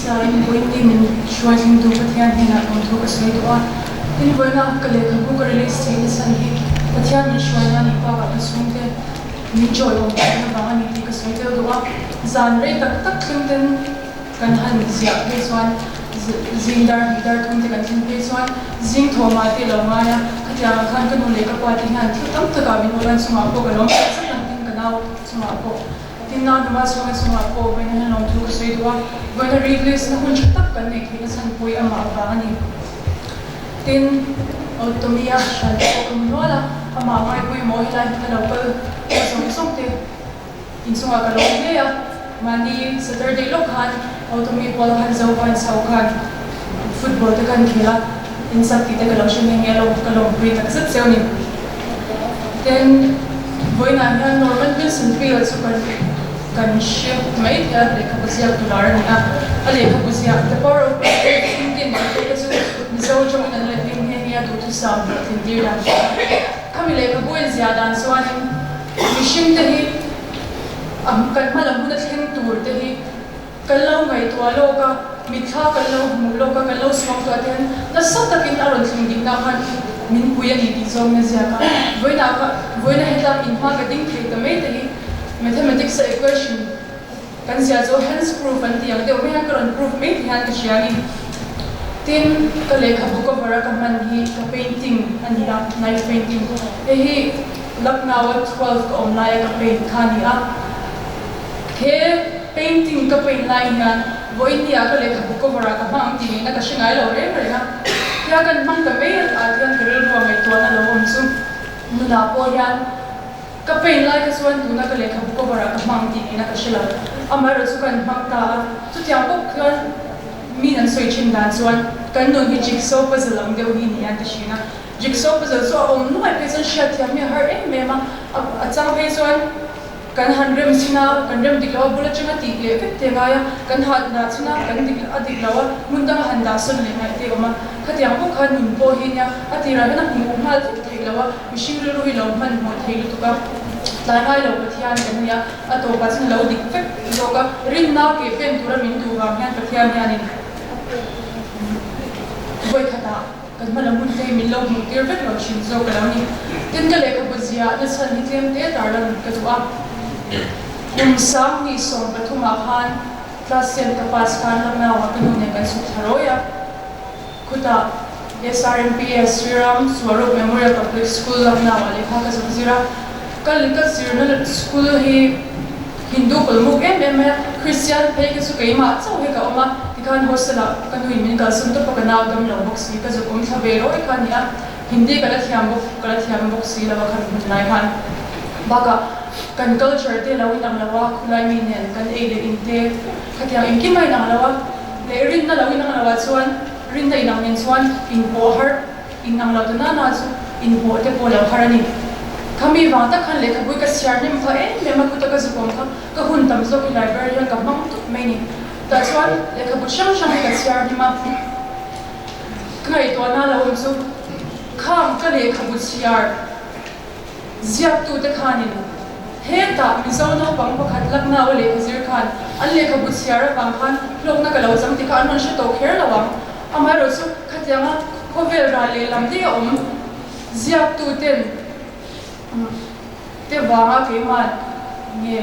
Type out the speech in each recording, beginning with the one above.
in pointing in showing to Pathian and on to a sweet one. In Verna, lehkhabu release things and he Pathian is showing on the power of the swing there. Enjoy on the Bahani take a sweet of the one. Zanre, the Clinton can hand Ziaktu one. Zindar, Hidar, Tonti, and Page one. Zing Tomati, Lomaya, Katian, Kankan, Lake Party, and Tam to Gavin, and Sumapo, along something now Sumapo. Now the master was Sumapo, when I know to a sweet one. When I replace the Hunch Tuck and make his and Poya Mavani. Then Automia shall Nola, a mamma, we more like the local was something in Sumakalea, Mani, Saturday Lokan, Automi Polahan Zovan Saukan, football the Kankila, in Saki the Galoshan and Yellow Kalom Great Acception. Then when I had Norman Wilson Fields can shift made lehkhabu Ziaktu a lehkhabu the power of thinking so join and let him here to sound in dear kami lehkhabu Ziadan so on mission the he kan malam munat him tour the he kalau ngai to aloka mitha kalau muloka kalau swang to aten na satakin aron thing na kan min puya ni zong na Ziaka voina heta in ha gading the made the mathematics equation kan sia so hence proof and tiang de me kan proof me han ka shiani tin ka lehkhabu ko bara ka man hi ka painting ani la knife painting hi laknawa 12 ka online ka paint khani a he painting ka paint line han voinia ka lehkhabu ko bara ka bang ti na ka shingai lo re re na ya kan mang ka me a tian kerel ro mai to na lo om su muna po yan kapain lai ka suan tu na ka lehkhabu ko bara ka mang ti na ka shila amara su kan mang ta tu tiang ko kan mi nan soi chin dan suan kan no hi jigsaw puzzle ang deu hi ni an ta shina jigsaw puzzle so om no ai pesan shat ya me har me ma a chang pe suan kan hanrem sina kan rem diklawa bula changa ti le ke te ga ya kan hat na china kan diklawa munda handa sun le na te ma khatiang ko khan min po hi nya atira na mu mal te lawa mishing ru hi lo man mo thei lu ka lai lo pathian kan ya ato ba chin lo dik fek lo ka rin na ke pen tura min tu wa hian pathian ya ni voi khata kan mala mun te min lo mu tir vek lo shin zo ka ni tin ka lehkhabu zia na san ni tlem te tar lan ka tu a sam ni som pathuma khan class 10 ka pass khan lam na wa kan ne kan su tharoya khuta SRMPS Sriram Swarup Memorial Public School lamna wale kha ka zira kal ka sirna school hi Hindu kolmuk em Christian pe ke su kai ma chau he ka oma tikhan hostel kan hui min ka sun to pakana dam lo box si ka zo kom thabe ro khan ya Hindi kala thiam bok si lawa khan nai khan baka kan culture te lawin ang lawa khulai min nen kan e le inte khatyang inki mai na lawa le rin na lawin ang lawa chuan rin dai nang nen chuan in po har in ang law na na chu in po te po law harani kami wa ta khan lehkhabu ka share nim pha me ma ku ta ka zukom ka hun tam zo ki library ka mang tu mai ni ta chuan lehkhabu shang ka share nim ma kai to na lawin chu kham ka lehkhabu share Ziaktu te khanin heta mizono pang pakhat lakna ole khazir khan an lehkhabu share pang khan lok na ka lo jam ti khan man sha to kher lawang amaro su khatyanga khovel ra le lam ti om Ziaktu ten te wanga ke man nge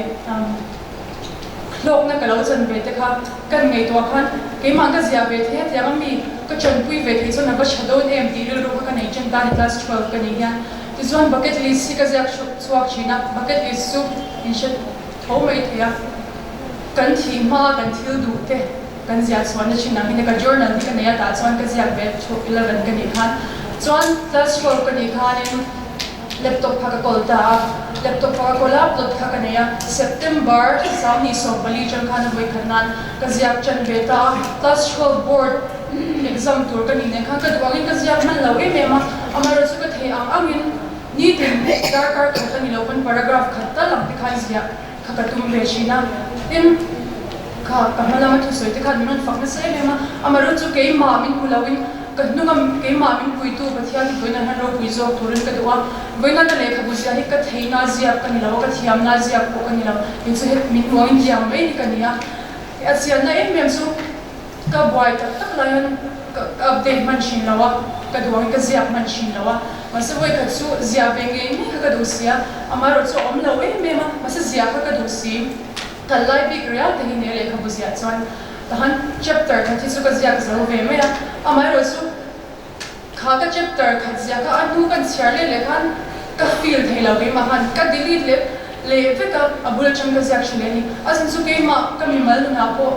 lok na ka lo chan ve te kha kan ngei to khan ke man ka zia ve the tyang mi ka chan pui ve the so na ba shadon em ti ru ka nei chen ka class 12 ka nei ya ti zon bucket list si ka ziak chuak china bucket list su in shet tho mai thia kan thi ma kan thil du te kan ziak swan na china mi ka journal ni ka nei ta chuan ka ziak ve 11 ka nei khan chuan class 12 ka nei khan laptop ka kolta laptop ka kola plot ka kanaya September samni so bali chan khana boi khanan ka ziak chan beta class 12 board exam tur ka ni ne kha ka dwangin ka ziak man lawe me ma amaro su ka the ang angin ni tin kar ka ni lopan paragraph khatta lam ti khan ziak kha ka tum be shina tin kha ka hala ma thu soi te kha min fak na se me ma amaro chu ke ma min kulawin Kadnungam kay mamin puito pathian boina haro puizo turin kadwa boina ka lehkhabu zia hi ka theina zia ka nilaw ka thiam na zia ko ka nilaw inso het min wang jiam mai ni kania asia na em mem so ka boy tak layan update man shin lawa ka duang ka ziak man shin lawa masa boy ka chu zia benge ni ka du sia amaro chu om lawe me ma masa zia ka du si kalai big real te ni le ka bu zia chuan tahan chapter ka thi chu ka ziak zo ve me ya amaro chu kha ka chapter kha zia ka anu kan share le khan ka feel thei lawe ma han ka delete le ve ka abul chang ka ziak shile ni asin chu ke ma ka mi mal na po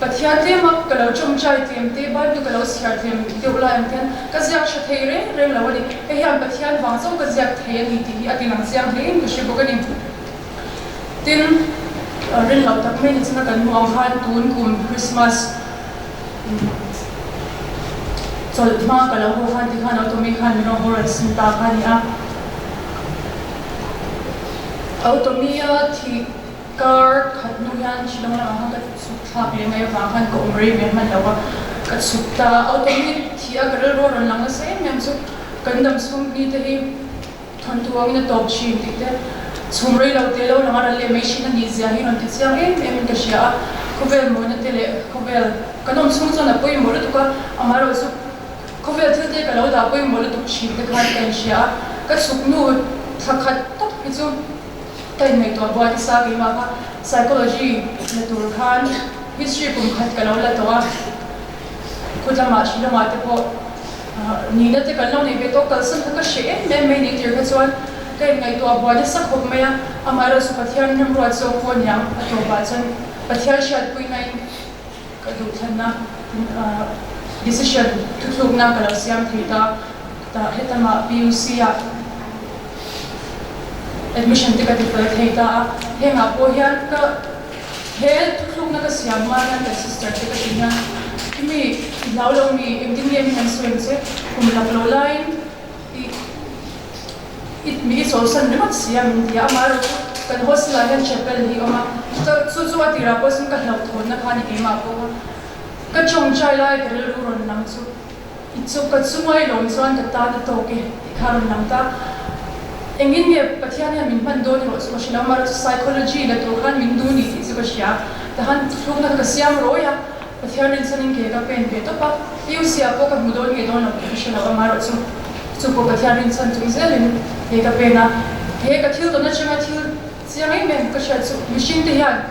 pathian te ma kalau chung chai tem te ba du kalau siar tem te ula am ten ka ziak sha thei re lawani he hiam pathian wang chong ka ziak thei ni ti ati lang siang hle in shi bokani tin rin law tak me ni chana kan mu ang han tun kum Christmas chol ma kalau ho han ti khan automi khan no hor sin ta khan ya automia thi car khatnu yan chilong na ha ka sukha pe mai wa khan ko umri me man lawa ka sukta automi thi agar ro ron lang se mem su kandam sum ni te hi thon tuang na top chi ti te chumrei lo te lo na ra le me shin ni zia hi ron ti siang em ka shia kovel mo na te le kovel kanom sum so na poi mo ru ka amaro su kovel thil te ka lo da poi mo ru tu chi te khan kan shia ka suknu thakhat tak pi chu tay này tụi boy thì sao cái mà psychology là tụi khan history cũng khát cái lâu là tụi cô làm mà chỉ làm mà tụi cô nhìn thấy cái lâu này về tụi cái sân cái shit men men đi chơi cái chuyện cái này tụi boy thì sắc không mấy à mà rồi số phát hiện năm rồi số cô nhắm tụi bạn chân phát hiện shit quý này cái đủ thân na decision thu thu na cái lâu xem thì ta hết ta mà PUC à admission ticket for theta henga po hian ka he thuk na ka siam ma na ka sister ticket hian kimi lau lo ni engineer ni swing se kum la lo line it mi so san mat siam dia mar kan hosla hian chapel hi oma chu chu atira po sun ka hlau thon na khani ke ma po ka chong chai lai ka ru ron nam chu itsu ka chumai long chuan ka ta na to ke kharon nam ta engin ye pathian ya min pan do ni ro so shila mar psychology la to khan min du ni ti so shia ta han thung na ka siam ro ya pathian rin sanin ke ka pen pe to pa yu sia po ka mudon ke don na shila mar so so po pathian rin san tu zelin ye ka pe na he ka thil to na chima thil siang ai men ka sha so machine te hian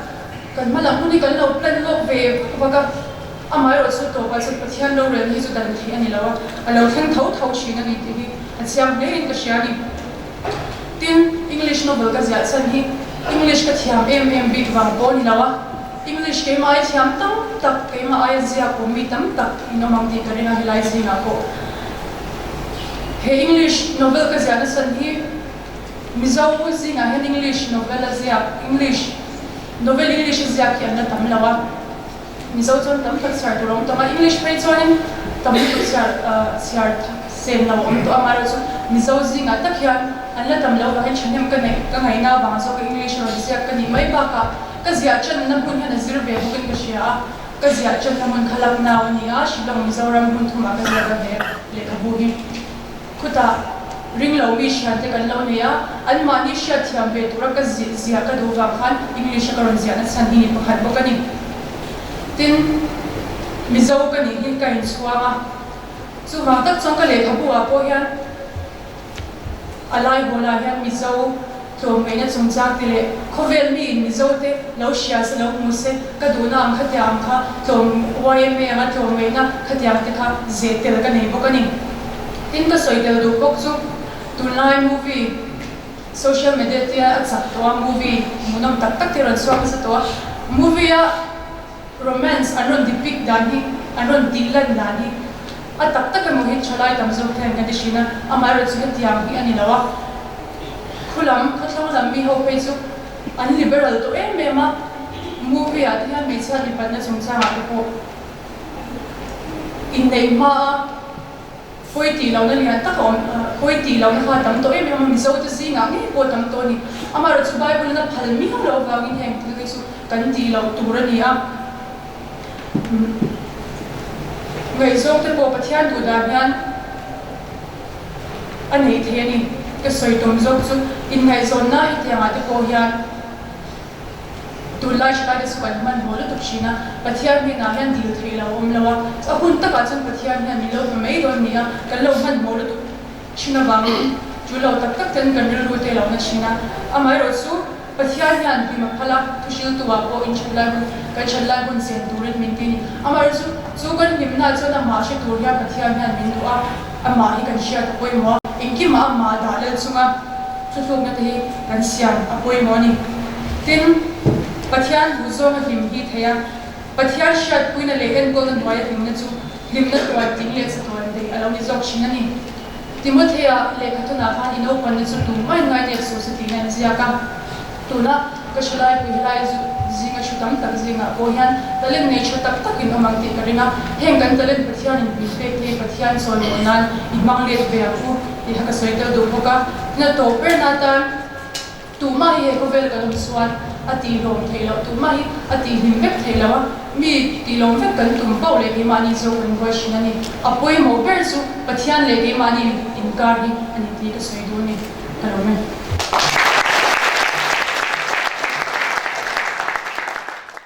kan mala huni kan lo plan lo ve ba ka amai ro so to ba so pathian lo ren hi so dan thi ani lawa alo thang thau thau chi na ni ti hi siam le in ka shia ni tin English novel ka zia san hi English ka thiam em big wang bo ni lawa English ke mai thiam tam tak ke ma ai zia ko mi tam tak inomang ti karina hilai zinga ko he English novel ka zia na san hi mizo zinga he English novel zia English zia ki an tam lawa mizo chon tam tak sar durong to ma English pe chon tam tu sar sem lawa om to amara chu mizo zinga tak hian an la tam lo ka chanem ka ngai na ba so ka English ro zia ka ni mai ba ka zia chen na hun hana zir ve bukin ka shia ka zia chen na mun khalak na ni a shilong mizo ram hun thuma ka zia ka he le ka bu hi khuta ring lo mi sha te kan lo ne ya an ma ni sha thiam ve tura ka zia ka do wa khan English ka ron zia na san hi pakhat bo ka ni tin mizo ka ni hi ka in suwa so ma tak chong ka lehkhabu a po hian alai bola hian mizo to me na chung chak ti le khovel mi in mizo te lo shia se lo mu se ka du na ang khatyam kha to YM anga to me na khatyam te kha ze te ka nei bo ka ni tin ka soi te du kok chu tunlai movie social media te a chak to movie munom tak tak ti ron swam sa to movie a romance anon depict dan hi anon dilan dan hi a tak tak mo hi chalai tam zo them ka dishina amaro chu tiang hi ani lawa khulam khathang lam mi ho pe chu an liberal to em me ma movie a thia me cha ni pan na chung cha ma ko in nei ma poi ti lo na ni ta ko poi ti lo na kha tam to em me mi zo tu zinga ni ko tam to ni amaro chu bible na phal mi ho lo wa in hem tu chu kan ti lo tu ra ni a ngày zong te po pathian du da hian ani the ni ke soi tom zok chu in ngày zon na i te ma te po hian tu lai chai de sukan man hol tu china pathian mi na hian dil thei lo om lawa ahun taka chun pathian hian mi lo mei don nia kan lo man hol tu china wang chu lo tak tak ten kan ru te lo na china amai ro su pathian hian bi ma phala tu shil tu wa ko in chulai hun kan chalai hun sen turin min tin amai ro su kan nimna chona ma she tur ya pathian hian min tu a ama hi kan shia ta poi mo inki ma ma da le chunga chu thok na te kan siam a poi mo ni tin pathian hu zo ma him hi theya pathian shat puina le en golden boy him na chu him na to tin le sa to de alo ni zok china ni timothea le khatuna han ino pan na chu tu mai ngai ne so sa tin na ziaka tu na ka shalai pu lai zu zinga chutam tak zinga ko hian talen nei chutak tak in amang ti karina heng kan talen pathian in bi pe ke pathian son monan imang le be apu i haka soita do boka na to per na ta tu mai he ko vel kan suan ati long thelo tu mai ati him vek thelo mi ti long vek kan tum pau le ke mani zo kan ko shinani apoi mo per su pathian le ke mani in kar hi ani ti ka soi do ni kalome